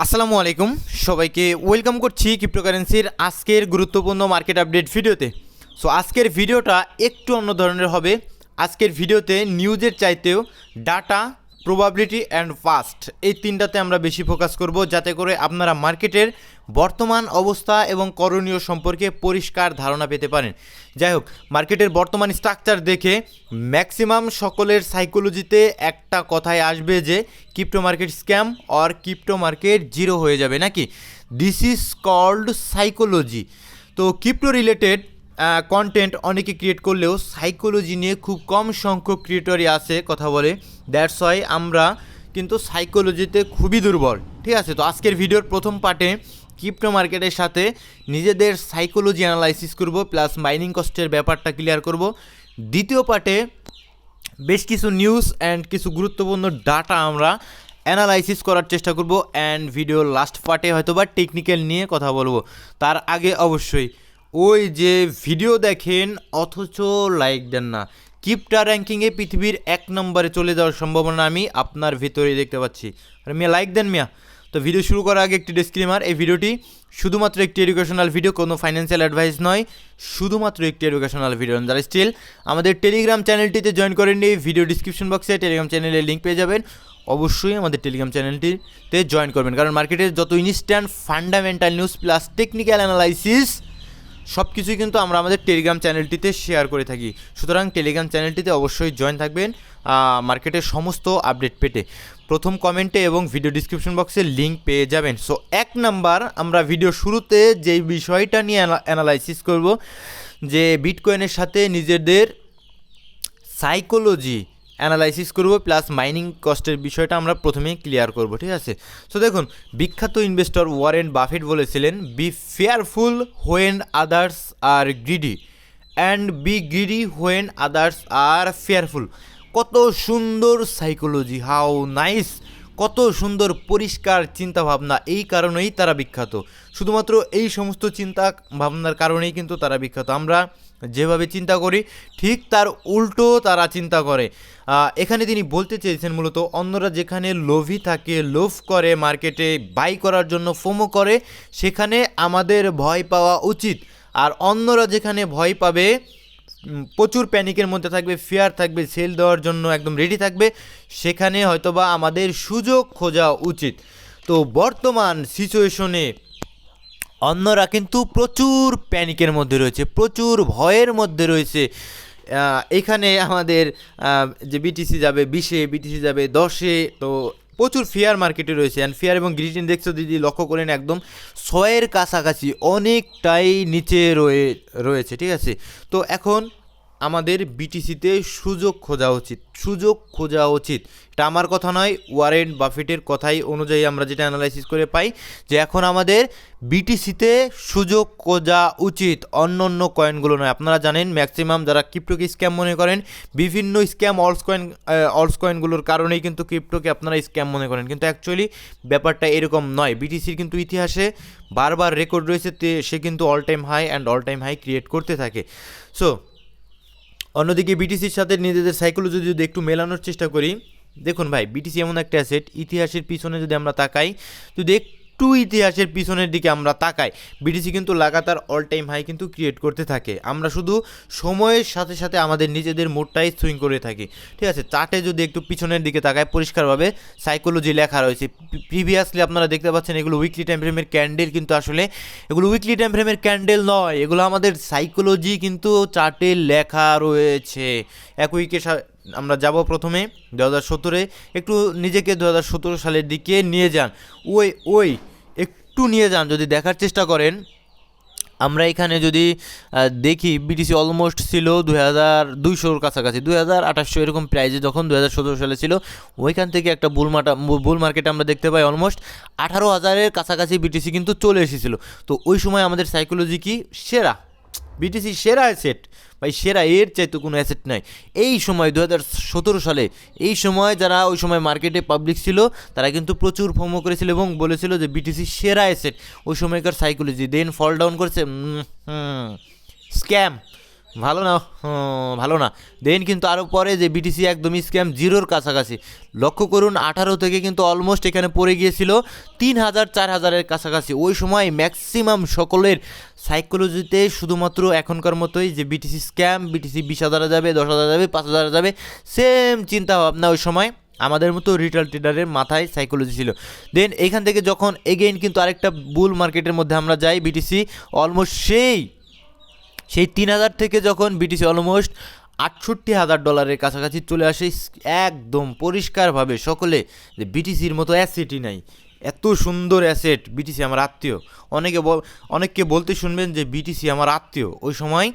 আসসালামু আলাইকুম সবাইকে ওয়েলকাম করছি ক্রিপ্টোকারেন্সির আজকের গুরুত্বপূর্ণ মার্কেট আপডেট ভিডিওতে। সো আজকের ভিডিওটা একটু অন্য ধরনের হবে। আজকের ভিডিওতে নিউজের চাইতেও ডাটা, প্রবাবিলিটি অ্যান্ড ফাস্ট এই তিনটাতে আমরা বেশি ফোকাস করব, যাতে করে আপনারা মার্কেটের বর্তমান অবস্থা এবং করণীয় সম্পর্কে পরিষ্কার ধারণা পেতে পারেন। যাই হোক, মার্কেটের বর্তমান স্ট্রাকচার দেখে ম্যাক্সিমাম সকলের সাইকোলজিতে একটা কথাই আসবে যে crypto market scam or crypto market zero হয়ে যাবে নাকি। This is called psychology. তো ক্রিপ্টো রিলেটেড কন্টেন্ট অনেকে ক্রিয়েট করলেও সাইকোলজি নিয়ে খুব কম সংখ্যক ক্রিয়েটরই আছে কথা বলে। দ্যাটস ওয়াই আমরা কিন্তু সাইকোলজিতে খুবই দুর্বল। ঠিক আছে, তো আজকের ভিডিওর প্রথম পার্টে ক্রিপ্টো মার্কেটের সাথে নিজেদের সাইকোলজি অ্যানালাইসিস করব, প্লাস মাইনিং কস্টের ব্যাপারটা ক্লিয়ার করব। দ্বিতীয় পার্টে বেশ কিছু নিউজ অ্যান্ড কিছু গুরুত্বপূর্ণ ডাটা আমরা অ্যানালাইসিস করার চেষ্টা করব, অ্যান্ড ভিডিওর লাস্ট পার্টে হয়তোবা টেকনিক্যাল নিয়ে কথা বলবো। তার আগে অবশ্যই ওই যে ভিডিও দেখেন অথচ লাইক দেন না, ক্রিপ্টো র্যাঙ্কিংয়ে পৃথিবীর 1 নম্বরে চলে যাওয়ার সম্ভাবনা আমি আপনার ভিতরেই দেখতে পাচ্ছি। আর মিয়া লাইক দেন মিয়া। তো ভিডিও শুরু করার আগে একটি ডিসক্লেমার, এই ভিডিওটি শুধুমাত্র একটি এডুকেশনাল ভিডিও, কোনো ফাইন্যান্সিয়াল অ্যাডভাইস নয়, শুধুমাত্র একটি এডুকেশনাল ভিডিও। যারা স্টিল আমাদের টেলিগ্রাম চ্যানেলটিতে জয়েন করেননি, ভিডিও ডিসক্রিপশন বক্সে টেলিগ্রাম চ্যানেলের লিঙ্ক পেয়ে যাবেন। অবশ্যই আমাদের টেলিগ্রাম চ্যানেলটিতে জয়েন করবেন, কারণ মার্কেটের যত instant fundamental news plus technical analysis সব কিছুই কিন্তু আমরা আমাদের টেলিগ্রাম চ্যানেলটিতে শেয়ার করে থাকি। সুতরাং টেলিগ্রাম চ্যানেলটিতে অবশ্যই জয়েন থাকবেন মার্কেটের সমস্ত আপডেট পেতে। প্রথম কমেন্টে এবং ভিডিও ডিসক্রিপশন বক্সে লিঙ্ক পেয়ে যাবেন। সো 1 নাম্বার, আমরা ভিডিও শুরুতে যেই বিষয়টা নিয়ে অ্যানালাইসিস করব, যে বিটকয়েনের সাথে নিজেদের সাইকোলজি অ্যানালাইসিস করব, প্লাস মাইনিং কস্টের বিষয়টা আমরা প্রথমেই ক্লিয়ার করব। ঠিক আছে, সো দেখুন, বিখ্যাত ইনভেস্টর ওয়ারেন বাফেট বলেছিলেন, be fearful when others are greedy and be greedy when others are fearful. কত সুন্দর সাইকোলজি, হাউ নাইস, কত সুন্দর পরিষ্কার চিন্তাভাবনা। এই কারণেই তারা বিখ্যাত, শুধুমাত্র এই সমস্ত চিন্তা ভাবনার কারণেই কিন্তু তারা বিখ্যাত। আমরা যেভাবে চিন্তা করি ঠিক তার উল্টো তারা চিন্তা করে। এখানে তিনি বলতে চেয়েছেন মূলত, অন্যরা যেখানে লোভী থাকে, লোভ করে, মার্কেটে বাই করার জন্য ফোমো করে, সেখানে আমাদের ভয় পাওয়া উচিত। আর অন্যরা যেখানে ভয় পাবে, প্রচুর প্যানিকের মধ্যে থাকবে, ফিয়ার থাকবে, সেল দেওয়ার জন্য একদম রেডি থাকবে, সেখানে হয়তোবা আমাদের সুযোগ খোঁজা উচিত। তো বর্তমান সিচুয়েশনে অন্যরা কিন্তু প্রচুর প্যানিকের মধ্যে রয়েছে, প্রচুর ভয়ের মধ্যে রয়েছে। এখানে আমাদের যে বিটিসি যাবে 20-এ, বিটিসি যাবে 10-এ, তো প্রচুর ফেয়ার মার্কেটে রয়েছে। অ্যান্ড ফেয়ার এবং গ্রিড ইন্ডেক্সও যদি লক্ষ্য করেন একদম 100-এর কাছাকাছি, অনেকটাই নিচে রয়েছে। ঠিক আছে, তো এখন আমাদের বিটিসিতে সুযোগ খোঁজা উচিত, সুযোগ খোঁজা উচিত। এটা আমার কথা নয়, ওয়ারেন বাফেটের কথাই অনুযায়ী আমরা যেটা অ্যানালাইসিস করে পাই, যে এখন আমাদের বিটিসিতে সুযোগ খোঁজা উচিত, অন্য অন্য কয়েনগুলো নয়। আপনারা জানেন ম্যাক্সিমাম যারা ক্রিপ্টোকে স্ক্যাম মনে করেন, বিভিন্ন স্ক্যাম অলস কয়েনগুলোর কারণেই কিন্তু ক্রিপ্টোকে আপনারা স্ক্যাম মনে করেন, কিন্তু অ্যাকচুয়ালি ব্যাপারটা এরকম নয়। বিটিসির কিন্তু ইতিহাসে বারবার রেকর্ড রয়েছে, সে কিন্তু all time high and all time high create করতে থাকে। সো অন্যদিকে বিটিসির সাথে নিজেদের সাইকোলজি যদি একটু মেলানোর চেষ্টা করি, দেখুন ভাই, বিটিসি এমন একটা অ্যাসেট, ইতিহাসের পিছনে যদি আমরা তাকাই, যদি একটু ইতিহাসের পিছনের দিকে আমরা তাকাই, বিটিসি কিন্তু লাগাতার অল টাইম হাই কিন্তু ক্রিয়েট করতে থাকে। আমরা শুধু সময়ের সাথে সাথে আমাদের নিজেদের মুডটাই সুইং করে থাকি। ঠিক আছে, চার্টে যদি একটু পিছনের দিকে তাকায়, পরিষ্কারভাবে সাইকোলজি লেখা রয়েছে। প্রিভিয়াসলি আপনারা দেখতে পাচ্ছেন এগুলো উইকলি টাইম ফ্রেমের ক্যান্ডেল, কিন্তু আসলে এগুলো উইকলি টাইম ফ্রেমের ক্যান্ডেল নয়, এগুলো আমাদের সাইকোলজি কিন্তু চার্টে লেখা রয়েছে। এক উইকে আমরা যাব প্রথমে 2017-এ, একটু নিজেকে 2017 সালের দিকে নিয়ে যান, ওই একটু নিয়ে যান, যদি দেখার চেষ্টা করেন। আমরা এখানে যদি দেখি, বিটিসি অলমোস্ট ছিল 2200-র কাছাকাছি, 2800 এরকম প্রাইজে যখন 2017 সালে ছিল। ওইখান থেকে একটা বুল মার্কেট আমরা দেখতে পাই, অলমোস্ট 18,000-এর কাছাকাছি বিটিসি কিন্তু চলে এসেছিলো। তো ওই সময় আমাদের সাইকোলজি কি সেরা, বিটিসি সেরা অ্যাসেট ভাই, সেরা, এর চাইতে কোনো অ্যাসেট নাই। এই সময় 2017 সালে, এই সময় যারা ওই সময় মার্কেটে পাবলিক ছিল, তারা কিন্তু প্রচুর ফোমো করেছিল এবং বলেছিল যে বিটিসি সেরা অ্যাসেট। ওই সময়কার সাইকোলজি দেন ফল ডাউন করেছে, স্ক্যাম ভালো না, ভালো না। দেন কিন্তু আরও পরে যে বিটিসি একদমই স্ক্যাম জিরোর কাছাকাছি, লক্ষ্য করুন 18 থেকে কিন্তু অলমোস্ট এখানে পড়ে গিয়েছিল 3,000 4,000-এর কাছাকাছি। ওই সময় ম্যাক্সিমাম সকলের সাইকোলজিতে শুধুমাত্র এখনকার মতোই যে বিটিসি স্ক্যাম, বিটিসি 20,000 যাবে, 10,000 যাবে, 5,000 যাবে, সেম চিন্তা ভাবনা ওই সময় আমাদের মতো রিটেল ট্রেডারের মাথায় সাইকোলজি ছিল। দেন এইখান থেকে যখন এগেইন কিন্তু আরেকটা বুল মার্কেটের মধ্যে আমরা যাই, বিটিসি অলমোস্ট সেই 3,000 থেকে যখন বিটিসি অলমোস্ট $68,000 কাছাকাছি চলে আসে, একদম পরিষ্কারভাবে সকলে যে বিটিসির মতো অ্যাসেটই নাই, এত সুন্দর অ্যাসেট বিটিসি আমার আত্মীয়। অনেককে বলতে শুনবেন যে বিটিসি আমার আত্মীয়। ওই সময়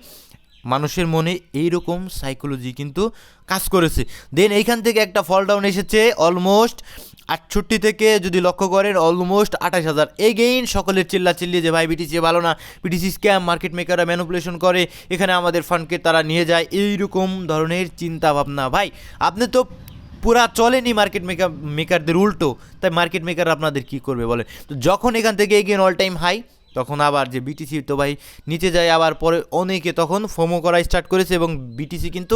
মানুষের মনে এইরকম সাইকোলজি কিন্তু কাজ করেছে। দেন এইখান থেকে একটা ফল ডাউন এসেছে অলমোস্ট 68 থেকে যদি লক্ষ্য করেন অলমোস্ট 28,000। এগেইন সকলের চিল্লাচিল্লি যে ভাই বিটিসি ভালো না, বিটিসি স্ক্যাম, মার্কেট মেকাররা ম্যানিপুলেশন করে, এখানে আমাদের ফান্ডকে তারা নিয়ে যায়, এইরকম ধরনের চিন্তা ভাবনা। ভাই আপনি তো পুরা চলেনি মার্কেট মেকারদের উল্টো, তাই মার্কেট মেকার আপনাদের কি করবে বলেন? তো যখন এখান থেকে এগেইন অল টাইম হাই, তখন আবার যে বিটিসি তো ভাই নিচে যায়, আবার পরে অনেকে তখন ফোমো করা স্টার্ট করেছে এবং বিটিসি কিন্তু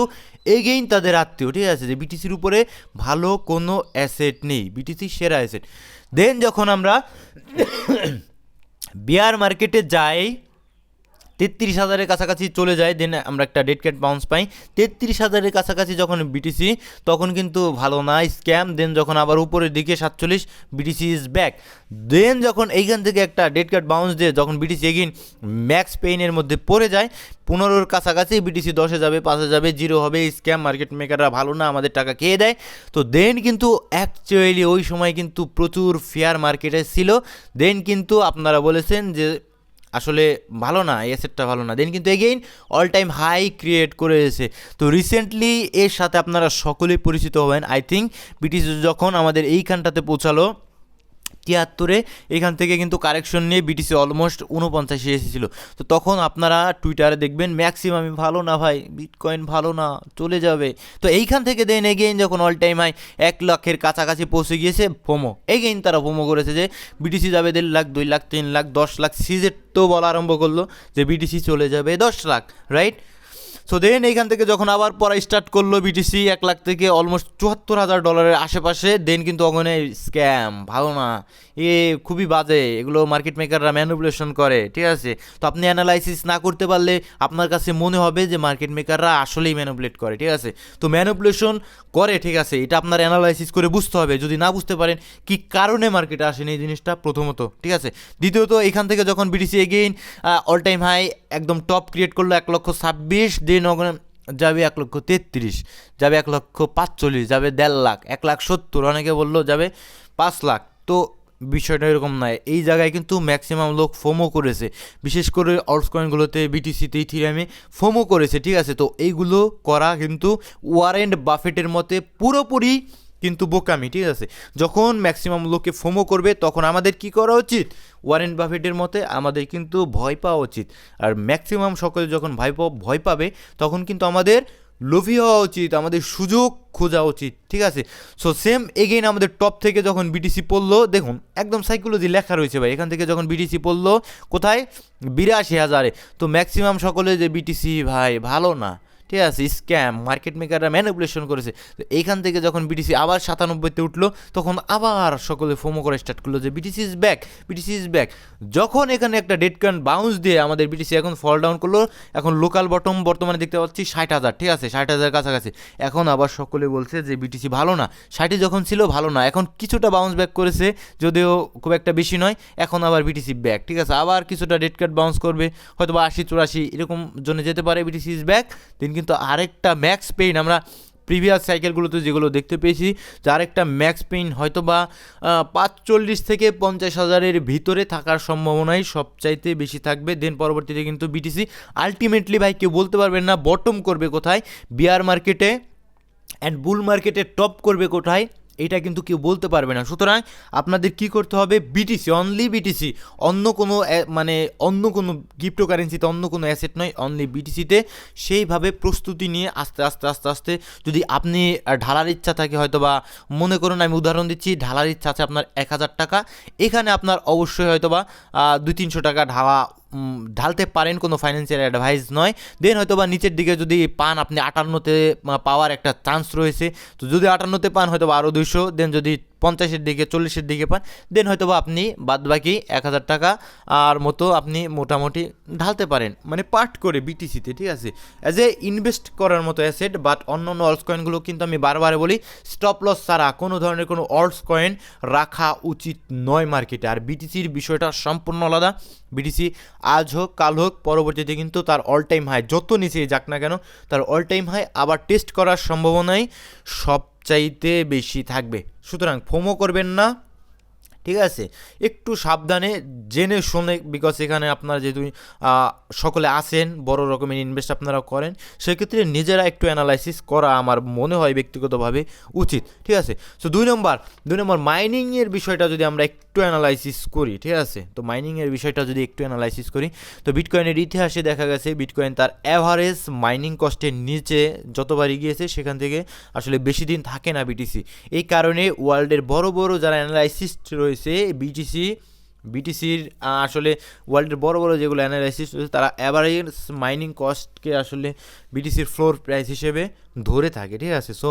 এগেইন তাদের আত্মীয়, ঠিক আছে, যে বিটিসির উপরে ভালো কোনো অ্যাসেট নেই, বিটিসি সেরা অ্যাসেট। দেন যখন আমরা বিয়ার মার্কেটে যাই 33,000-এর কাছাকাছি চলে যায়, দেন আমরা একটা ডেড ক্যাট বাউন্স পাই 33,000-এর কাছাকাছি যখন বিটিসি, তখন কিন্তু ভালো না, স্ক্যাম। দেন যখন আবার উপরের দিকে 47, বিটিসি ইজ ব্যাক। দেন যখন এইখান থেকে একটা ডেড ক্যাট বাউন্স দিয়ে যখন বিটিসি এগিন ম্যাক্স পেইনের মধ্যে পড়ে যায় 15-র কাছাকাছি, বিটিসি 10-এ যাবে, 5-এ যাবে, জিরো হবে, স্ক্যাম, মার্কেট মেকাররা ভালো না, আমাদের টাকা খেয়ে দেয়। তো দেন কিন্তু অ্যাকচুয়ালি ওই সময় কিন্তু প্রচুর ফেয়ার মার্কেটে ছিল। দেন কিন্তু আপনারা বলেছেন যে আসলে ভালো না, এই অ্যাসেটটা ভালো না। দেন কিন্তু again all time high create করেছে। তো রিসেন্টলি এর সাথে আপনারা সকলেই পরিচিত হবেন। আই থিঙ্ক বিটিসি যখন আমাদের এইখানটাতে পৌঁছালো 73-এ, এখান থেকে কিন্তু কারেকশন নিয়ে বিটিসি অলমোস্ট 49-এ এসেছিলো। তো তখন আপনারা টুইটারে দেখবেন ম্যাক্সিমামই ভালো না ভাই, বিটকয়েন ভালো না, চলে যাবে। তো এইখান থেকে দেন এগেইন যখন অল টাইম হাই 1 লাখের কাছাকাছি পৌঁছে গিয়েছে, ফোমো এগেইন তারা ফোমো করেছে যে বিটিসি যাবে 1.5 লাখ, 2 লাখ, 3 লাখ, 10 লাখ, সিজের তো বলা আরম্ভ করলো যে বিটিসি চলে যাবে 10 লাখ, রাইট? সো দেন এইখান থেকে যখন আবার পড়া স্টার্ট করলো বিটিসি 1 লাখ থেকে অলমোস্ট $74,000 আশেপাশে, দেন কিন্তু ওখানে স্ক্যাম, ভালো না, এ খুবই বাজে, এগুলো মার্কেট মেকাররা ম্যানিপুলেশন করে, ঠিক আছে। তো আপনি অ্যানালাইসিস না করতে পারলে আপনার কাছে মনে হবে যে মার্কেট মেকাররা আসলেই ম্যানিপুলেট করে, ঠিক আছে। তো ম্যানিপুলেশন করে, ঠিক আছে, এটা আপনার অ্যানালাইসিস করে বুঝতে হবে। যদি না বুঝতে পারেন কি কারণে মার্কেটে আসেন এই জিনিসটা প্রথমত, ঠিক আছে। দ্বিতীয়ত এখান থেকে যখন BTC again all time high একদম টপ ক্রিয়েট করলো 1,26,000, দেন ওখানে যাবে 1,33,000, যাবে 1,45,000, যাবে 1.5 লাখ, 1,70,000, অনেকে বললো যাবে 5 লাখ। তো বিষয়টা এরকম নয়, এই জায়গায় কিন্তু ম্যাক্সিমাম লোক ফোমো করেছে, বিশেষ করে অল্টস কয়েনগুলোতে, বিটিসিতে, ইথিরিয়ামে ফোমো করেছে, ঠিক আছে। তো এইগুলো করা কিন্তু ওয়ারেন বাফেটের মতে পুরোপুরি কিন্তু বোকামি, ঠিক আছে। যখন ম্যাক্সিমাম লোকে ফোমো করবে তখন আমাদের কি করা উচিত? ওয়ারেন বাফেটের মতে আমাদের কিন্তু ভয় পাওয়া উচিত। আর ম্যাক্সিমাম সকলে যখন ভয় পাবে তখন কিন্তু আমাদের লোভী হওয়া উচিত, আমাদের সুযোগ খোঁজা উচিত, ঠিক আছে। সো সেম এগেইন আমাদের টপ থেকে যখন বিটিসি পড়লো, দেখুন একদম সাইকোলজি লেখা রয়েছে ভাই, এখান থেকে যখন বিটিসি পড়লো কোথায় 82,000-এ, তো ম্যাক্সিমাম সকলে যে বিটিসি ভাই ভালো না, ঠিক আছে, স্ক্যাম, মার্কেট মেকাররা ম্যানিপুলেশন করেছে। তো এইখান থেকে যখন বিটিসি আবার 97-তে উঠলো তখন আবার সকলে ফোমো করে স্টার্ট করলো যে BTC is back, BTC is back. যখন এখানে একটা ডেড ক্যান বাউন্স দিয়ে আমাদের বিটিসি এখন ফল ডাউন করলো, এখন লোকাল বটম বর্তমানে দেখতে পাচ্ছি 60,000, ঠিক আছে, 60,000 কাছাকাছি। এখন আবার সকলে বলছে যে বিটিসি ভালো না, 60 যখন ছিল ভালো না, এখন কিছুটা বাউন্স ব্যাক করেছে, যদিও খুব একটা বেশি নয়। এখন আবার বিটিসি ব্যাক, ঠিক আছে, আবার কিছুটা ডেড ক্যাট বাউন্স করবে, হয়তো বা 80-84 এরকম জন্য যেতে পারে, বিটিসি ইজ ব্যাক। দেন কিন্তু আরেকটা ম্যাক্স পেইন আমরা প্রিভিয়াস সাইকেলগুলোতে যেগুলো দেখতে পেয়েছি, যে আরেকটা ম্যাক্স পেইন হয়তো বা 45 থেকে 50,000-এর ভিতরে থাকার সম্ভাবনাই সবচাইতে বেশি থাকবে। দেন পরবর্তীতে কিন্তু বিটিসি আলটিমেটলি ভাই কেউ বলতে পারবেন না বটম করবে কোথায়, বিয়ার মার্কেটে অ্যান্ড বুল মার্কেটে টপ করবে কোথায়, এটা কিন্তু কেউ বলতে পারবে না। সুতরাং আপনাদের কি করতে হবে, বিটিসি, অনলি বিটিসি, অন্য কোনো মানে অন্য কোনো ক্রিপ্টোকারেন্সিতে অন্য কোনো অ্যাসেট নয়, অনলি বিটিসিতে সেইভাবে প্রস্তুতি নিয়ে আস্তে আস্তে আস্তে আস্তে যদি আপনি ঢালার ইচ্ছা থাকে, হয়তো বা মনে করুন আমি উদাহরণ দিচ্ছি, ঢালার ইচ্ছা আছে আপনার 1,000 টাকা, এখানে আপনার অবশ্যই হয়তো বা 200-300 টাকা ঢালা ঢালতে পারেন, কোনো ফাইন্যান্সিয়াল অ্যাডভাইস নয়। দেন হয়তো বা নিচের দিকে যদি পান আপনি 58-তে পাওয়ার একটা চান্স রয়েছে, তো যদি 58-তে পান হয়তো বা আরও 200, দেন যদি 50-এর দিকে 40-এর দিকে পান দেন হয়তো বা আপনি বাদবাকি 1000 টাকা আর মতো আপনি মোটামুটি ঢালতে পারেন, মানে পার্ট করে বিটিসিতে, ঠিক আছে, অ্যাজ এ ইনভেস্ট করার মতো অ্যাসেট। বাট অন্য অন্য অলস কয়েনগুলো কিন্তু আমি বারবার বলি স্টপ লস ছাড়া কোনো ধরনের কোনো অলস কয়েন রাখা উচিত নয় মার্কেটে। আর বিটিসির বিষয়টা সম্পূর্ণ আলাদা। বিটিসি আজ হোক কাল হোক পরবর্তীতে কিন্তু তার অল টাইম হাই যত নিচে যাক না কেন তার অল টাইম হাই আবার টেস্ট করার সম্ভাবনাই সবচাইতে বেশি থাকবে। সুতরাং ফোমো করবেন না, ঠিক আছে, একটু সাবধানে জেনে শুনে, বিকজ এখানে আপনারা যেহেতু সকলে আসেন বড় রকমের ইনভেস্ট আপনারা করেন, সেক্ষেত্রে নিজেরা একটু অ্যানালাইসিস করা আমার মনে হয় ব্যক্তিগতভাবে উচিত, ঠিক আছে। সো 2 নম্বর মাইনিংয়ের বিষয়টা যদি আমরা একটু অ্যানালাইসিস করি, ঠিক আছে, তো মাইনিংয়ের বিষয়টা যদি একটু অ্যানালাইসিস করি, তো বিটকয়েনের ইতিহাসে দেখা গেছে বিটকয়েন তার অ্যাভারেজ মাইনিং কস্টের নিচে যতবারই গিয়েছে সেখান থেকে আসলে বেশি দিন থাকে না বিটিসি। এই কারণে ওয়ার্ল্ডের বড় বড় যারা অ্যানালাইসিস্ট রয়েছে বিটিসির আসলে ওয়ার্ল্ডের বড় বড় যেগুলো অ্যানালাইসিস রয়েছে তারা অ্যাভারেজ মাইনিং কস্টকে আসলে বিটিসির ফ্লোর প্রাইস হিসেবে ধরে থাকে, ঠিক আছে। সো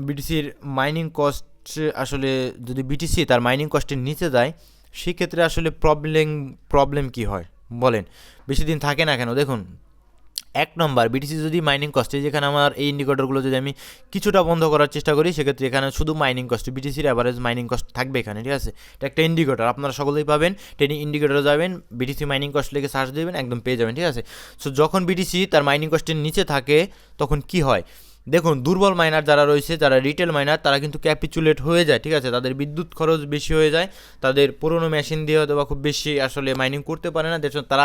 বিটিসির মাইনিং কস্ট আসলে যদি বিটিসি তার মাইনিং কস্টের নিচে যায় সেক্ষেত্রে আসলে প্রবলেম কী হয় বলেন, বেশি দিন থাকে না কেন। দেখুন 1 নম্বর বিটিসি যদি মাইনিং কস্টে, যেখানে আমার এই ইন্ডিকেটরগুলো যদি আমি কিছুটা বন্ধ করার চেষ্টা করি সেক্ষেত্রে এখানে শুধু মাইনিং কস্ট, বিটিসির অ্যাভারেজ মাইনিং কস্ট থাকবে এখানে, ঠিক আছে। এটা একটা ইন্ডিকেটর আপনারা সকলেই পাবেন, ট্রেনিং ইন্ডিকেটরে যাবেন, বিটিসি মাইনিং কস্ট লিখে সার্চ দেবেন, একদম পেয়ে যাবেন, ঠিক আছে। সো যখন বিটিসি তার মাইনিং কস্টের নিচে থাকে তখন কি হয়, দেখুন দুর্বল মাইনার যারা রয়েছে, যারা রিটেল মাইনার, তারা কিন্তু ক্যাপিচুলেট হয়ে যায়, ঠিক আছে, তাদের বিদ্যুৎ খরচ বেশি হয়ে যায়, তাদের পুরোনো মেশিন দিয়ে হয়তো বা খুব বেশি আসলে মাইনিং করতে পারে না, দেখুন তারা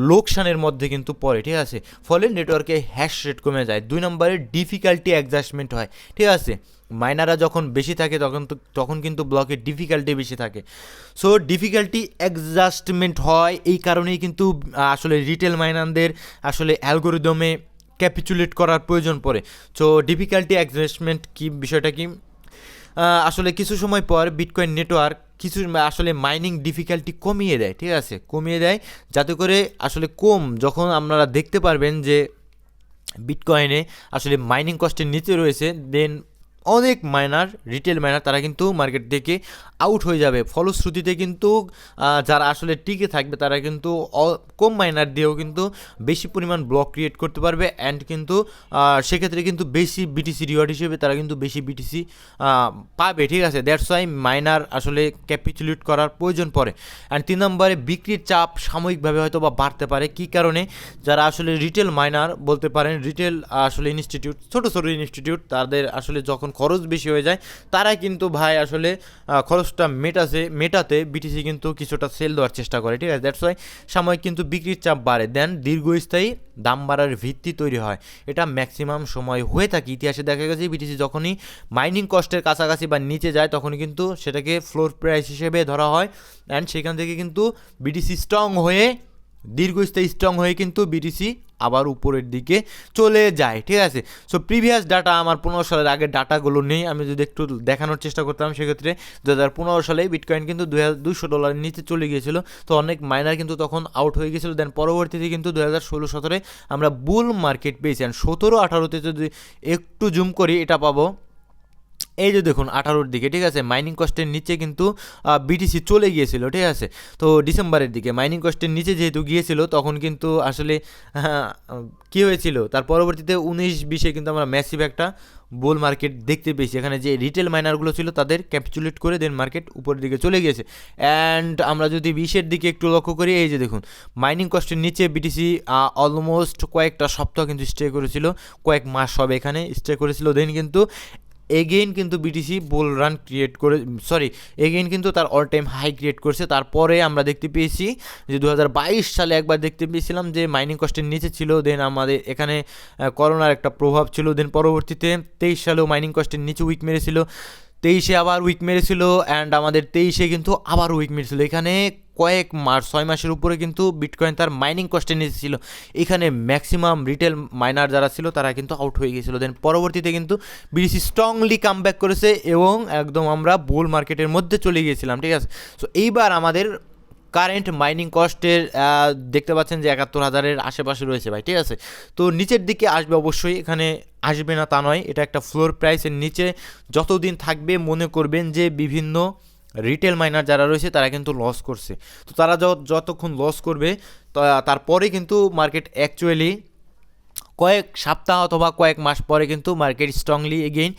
লোকসানের মধ্যে কিন্তু পড়ে, ঠিক আছে, ফলে নেটওয়ার্কে হ্যাশ রেট কমে যায়। 2 নম্বরে ডিফিকাল্টি অ্যাডজাস্টমেন্ট হয়, ঠিক আছে, মাইনাররা যখন বেশি থাকে তখন কিন্তু ব্লকের ডিফিকাল্টি বেশি থাকে। সো ডিফিকাল্টি অ্যাডজাস্টমেন্ট হয়, এই কারণেই কিন্তু আসলে রিটেল মাইনারদের আসলে অ্যালগোরিদমে ক্যাপিচুলেট করার প্রয়োজন পড়ে। সো ডিফিকাল্টি অ্যাডজাস্টমেন্ট কি বিষয়টা কি, আসলে কিছু সময় পর বিটকয়েন নেটওয়ার্ক কিছু আসলে মাইনিং ডিফিকাল্টি কমিয়ে দেয়, ঠিক আছে, কমিয়ে দেয় যাতে করে আসলে যখন আপনারা দেখতে পারবেন যে বিটকয়েনে আসলে মাইনিং কস্টের নিচে রয়েছে, দেন অনেক মাইনার রিটেল মাইনার তারা কিন্তু মার্কেট থেকে আউট হয়ে যাবে। ফলশ্রুতিতে কিন্তু যারা আসলে টিকে থাকবে তারা কিন্তু কম মাইনার দিয়েও কিন্তু বেশি পরিমাণ ব্লক ক্রিয়েট করতে পারবে, অ্যান্ড কিন্তু সেক্ষেত্রে কিন্তু বেশি বিটিসি রিওয়ার্ড হিসেবে তারা কিন্তু বেশি বিটিসি পাবে, ঠিক আছে। দ্যাটস ওয়াই মাইনার আসলে ক্যাপিচুলেট করার প্রয়োজন পড়ে। অ্যান্ড 3 নম্বরে বিক্রির চাপ সাময়িকভাবে হয়তো বা বাড়তে পারে, কী কারণে, যারা আসলে রিটেল মাইনার বলতে পারেন, রিটেল আসলে ইনস্টিটিউট, ছোটো ছোটো ইনস্টিটিউট, তাদের আসলে যখন খরচ বেশি হয়ে যায় তারা কিন্তু ভাই আসলে খরচটা মেটাতে বিটিসি কিন্তু কিছুটা সেল দেওয়ার চেষ্টা করে, ঠিক আছে। দ্যাটস ওয়াই সাময়িক কিন্তু বিক্রির চাপ বাড়ে, দেন দীর্ঘস্থায়ী দাম বাড়ার ভিত্তি তৈরি হয়। এটা ম্যাক্সিমাম সময় হয়ে থাকে। ইতিহাসে দেখা গেছে বিটিসি যখনই মাইনিং কস্টের কাছাকাছি বা নিচে যায় তখনই কিন্তু সেটাকে ফ্লোর প্রাইস হিসেবে ধরা হয়, অ্যান্ড সেখান থেকে কিন্তু বিটিসি দীর্ঘস্থায়ী স্ট্রং হয়ে কিন্তু বিটিসি আবার উপরের দিকে চলে যায়, ঠিক আছে। সো প্রিভিয়াস ডাটা আমার 15 সালের আগের ডাটাগুলো নেই, আমি যদি একটু দেখানোর চেষ্টা করতাম সেক্ষেত্রে 2015 সালে বিটকয়েন কিন্তু $200 নিচে চলে গিয়েছিল, তো অনেক মাইনার কিন্তু তখন আউট হয়ে গিয়েছিল। দেন পরবর্তীতে কিন্তু 2016-17 আমরা বুল মার্কেট পেয়েছি, অ্যান্ড 17-18-তে যদি একটু জুম করি এটা পাবো, এই যে দেখুন 18-র দিকে, ঠিক আছে, মাইনিং কস্টের নিচে কিন্তু বিটিসি চলে গিয়েছিল, ঠিক আছে। তো ডিসেম্বরের দিকে মাইনিং কস্টের নিচে যেহেতু গিয়েছিল তখন কিন্তু আসলে কী হয়েছিল, তার পরবর্তীতে 19-20-এ কিন্তু আমরা ম্যাসিভ একটা বুল মার্কেট দেখতে পেয়েছি। এখানে যে রিটেল মাইনারগুলো ছিল তাদের ক্যাপিচুলেট করে দেন মার্কেট উপরের দিকে চলে গিয়েছে। অ্যান্ড আমরা যদি 20-এর দিকে একটু লক্ষ্য করি, এই যে দেখুন মাইনিং কস্টের নিচে বিটিসি অলমোস্ট কয়েকটা সপ্তাহ কিন্তু স্টে করেছিল, কয়েক মাস সব এখানে স্টে করেছিল, দেন কিন্তু এগেইন কিন্তু বিটিসি বুল রান এগেইন কিন্তু তার অল টাইম হাই ক্রিয়েট করছে। তারপরে আমরা দেখতে পেয়েছি যে 2022 সালে একবার দেখতে পেয়েছিলাম যে মাইনিং কস্টের নিচে ছিল, দেন আমাদের এখানে করোনার একটা প্রভাব ছিল, দেন পরবর্তীতে 23 সালেও মাইনিং কস্টের নিচে উইক মেরেছিল, 23-এ আবার উইক মেরেছিল, অ্যান্ড আমাদের 23-এ কিন্তু আবার উইক মেরেছিল। এখানে কয়েক মাস 6 মাসের উপরে কিন্তু বিটকয়েন তার মাইনিং কস্টে নিচে ছিল, এখানে ম্যাক্সিমাম রিটেল মাইনার যারা ছিল তারা কিন্তু আউট হয়ে গিয়েছিল। দেন পরবর্তীতে কিন্তু বিটিসি স্ট্রংলি কাম ব্যাক করেছে এবং একদম আমরা বুল মার্কেটের মধ্যে চলে গিয়েছিলাম, ঠিক আছে। সো এইবার আমাদের কারেন্ট মাইনিং কস্টের দেখতে পাচ্ছেন যে 71,000-এর আশেপাশে রয়েছে ভাই, ঠিক আছে। তো নিচের দিকে আসবে অবশ্যই, এখানে আসবে না তা নয়, এটা একটা ফ্লোর প্রাইসের নিচে যতদিন থাকবে মনে করবেন যে বিভিন্ন রিটেল মাইনার যারা রয়েছে তারা কিন্তু লস করছে। তো তারা যতক্ষণ লস করবে তারপরে কিন্তু মার্কেট অ্যাকচুয়ালি কয়েক সপ্তাহ অথবা কয়েক মাস পরে কিন্তু মার্কেট স্ট্রংলি এগেইন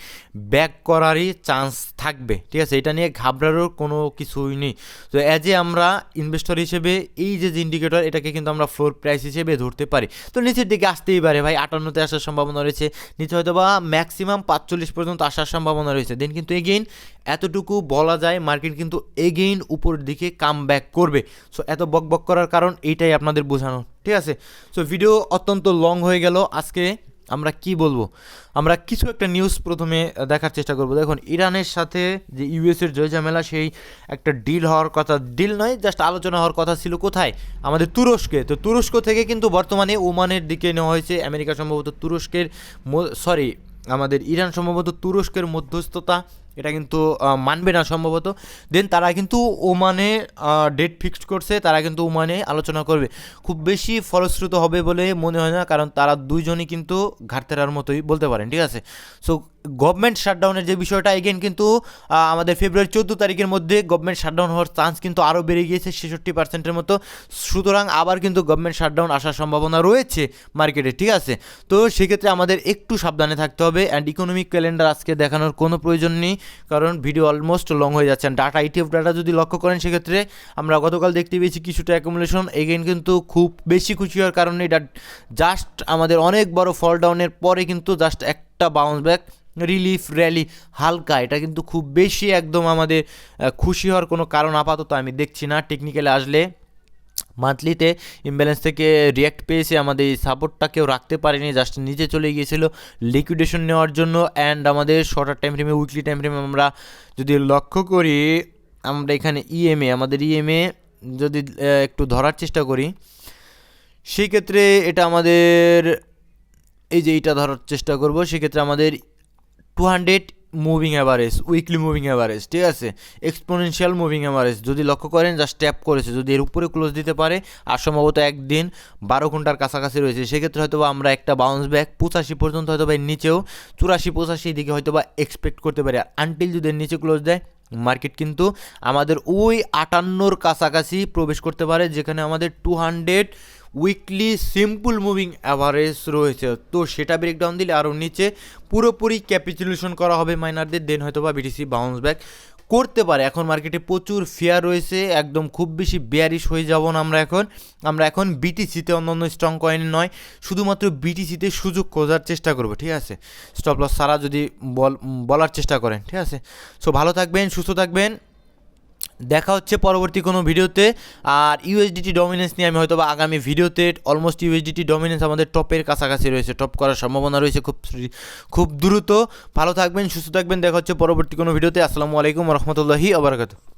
ব্যাক করারই চান্স থাকবে, ঠিক আছে। এটা নিয়ে ঘাবড়ানোর কোনো কিছুই নেই। তো অ্যাজ এ আমরা ইনভেস্টর হিসেবে এই যে ইন্ডিকেটর এটাকে কিন্তু আমরা ফ্লোর প্রাইস হিসেবে ধরতে পারি। তো নিচের দিকে আসতেই পারে ভাই, 58-তে আসার সম্ভাবনা রয়েছে, নিচে হয়তো বা ম্যাক্সিমাম 45 পর্যন্ত আসার সম্ভাবনা রয়েছে। দেন কিন্তু এগেইন এতটুকু বলা যায় মার্কেট কিন্তু এগেইন উপরের দিকে কাম ব্যাক করবে। সো এত বক করার কারণ এইটাই আপনাদের বোঝানো, ঠিক আছে। সো ভিডিও অত্যন্ত লং হয়ে গেল। আজকে আমরা কি বলবো, আমরা কিছু একটা নিউজ প্রথমে দেখার চেষ্টা করব। দেখুন, ইরানের সাথে যে ইউএসের জয় ঝামেলা, সেই একটা ডিল হওয়ার কথা, ডিল নয় জাস্ট আলোচনা হওয়ার কথা ছিল কোথায়, আমাদের তুরস্কে। তো তুরস্ক থেকে কিন্তু বর্তমানে ওমানের দিকে নেওয়া হয়েছে। আমেরিকা সম্ভবত তুরস্কের আমাদের ইরান সম্ভবত তুরস্কের মধ্যস্থতা এটা কিন্তু মানবে না সম্ভবত। দেন তারা কিন্তু ওমানে ডেট ফিক্সড করছে, তারা কিন্তু ওমানে আলোচনা করবে। খুব বেশি ফলশ্রুত হবে বলে মনে হয় না, কারণ তারা দুইজনই কিন্তু ঘাটতেরার মতোই বলতে পারেন, ঠিক আছে। সো গভর্নমেন্ট শাটডাউনের যে বিষয়টা এগেন কিন্তু আমাদের ফেব্রুয়ারি 14 তারিখের মধ্যে গভর্নমেন্ট শাটডাউন হওয়ার চান্স কিন্তু আরও বেড়ে গিয়েছে 66%-এর মতো। সুতরাং আবার কিন্তু গভর্নমেন্ট শাটডাউন আসার সম্ভাবনা রয়েছে মার্কেটে, ঠিক আছে। তো সেক্ষেত্রে আমাদের একটু সাবধানে থাকতে হবে। অ্যান্ড ইকোনমিক ক্যালেন্ডার আজকে দেখানোর কোনো প্রয়োজন নেই, কারণ ভিডিও অলমোস্ট লং হয়ে যাচ্ছে। ডাটা ইটিএফ ডাটা যদি লক্ষ্য করেন সেক্ষেত্রে আমরা গতকাল দেখতে পেয়েছি কিছুটা অ্যাকুমুলেশন, এগেন কিন্তু খুব বেশি খুশি হওয়ার কারণে এটা জাস্ট আমাদের অনেক বড় ফল ডাউনের পরে কিন্তু জাস্ট একটা বাউন্স ব্যাক রিলিফ র্যালি হালকা, এটা কিন্তু খুব বেশি একদম আমাদের খুশি হওয়ার কোনো কারণ আপাতত আমি দেখছি না। টেকনিক্যালে আসলে মান্থলিতে ইমব্যালেন্স থেকে রিয়াক্ট পেয়েছে, আমাদের এই সাপোর্টটাকেও রাখতে পারেনি, জাস্ট নিচে চলে গিয়েছিল লিকুইডেশন নেওয়ার জন্য। অ্যান্ড আমাদের শর্টার টাইম ফ্রেমে, উইকলি টাইম ফ্রেমে আমরা যদি লক্ষ্য করি, আমরা এখানে আমাদের ইএমএ যদি একটু ধরার চেষ্টা করি, সেই ক্ষেত্রে এটা আমাদের এই যে এইটা ধরার চেষ্টা করব, সেক্ষেত্রে আমাদের 200 moving average, weekly moving average, ঠিক আছে, এক্সপোনেনশিয়াল মুভিং অ্যাভারেজ যদি লক্ষ্য করেন জাস্ট ট্যাপ করেছে, যদি এর উপরে ক্লোজ দিতে পারে, আর সম্ভবত একদিন 12 ঘন্টার কাছাকাছি রয়েছে, সেক্ষেত্রে হয়তো বা আমরা একটা বাউন্স ব্যাক 85 পর্যন্ত হয়তো বা নিচেও 84-85 দিকে হয়তো বা এক্সপেক্ট করতে পারি। আর আনটিল যদি এর নিচে ক্লোজ দেয় মার্কেট কিন্তু আমাদের ওই 58-র কাছাকাছি প্রবেশ করতে পারে, যেখানে আমাদের 200 উইকলি সিম্পল মুভিং অ্যাভারেজ রয়েছে। তো সেটা ব্রেকডাউন দিলে আরও নিচে পুরোপুরি ক্যাপিচুলেশন করা হবে মাইনারদের, দেন হয়তো বা বিটিসি বাউন্স ব্যাক করতে পারে। এখন মার্কেটে প্রচুর ফেয়ার রয়েছে, একদম খুব বেশি বেয়ারিশ হয়ে যাব না আমরা এখন বিটিসিতে, অন্যান্য স্ট্রং কয়েনে নয়, শুধুমাত্র বিটিসিতে সুযোগ খোঁজার চেষ্টা করব, ঠিক আছে, স্টপ লস ছাড়া যদি বলার চেষ্টা করেন, ঠিক আছে। সো ভালো থাকবেন, সুস্থ থাকবেন, দেখা হচ্ছে পরবর্তী কোনো ভিডিওতে। আর ইউএসডিটি ডমিনেন্স নিয়ে আমি হয়তো বা আগামী ভিডিওতে, অলমোস্ট ইউএসডিটি ডমিনেন্স আমাদের টপের কাছাকাছি রয়েছে, টপ করার সম্ভাবনা রয়েছে খুব দ্রুত। ভালো থাকবেন, সুস্থ থাকবেন, দেখা হচ্ছে পরবর্তী কোনো ভিডিওতে। আসসালামু আলাইকুম রহমতুল্লাহি ওয়া বারাকাতুহু।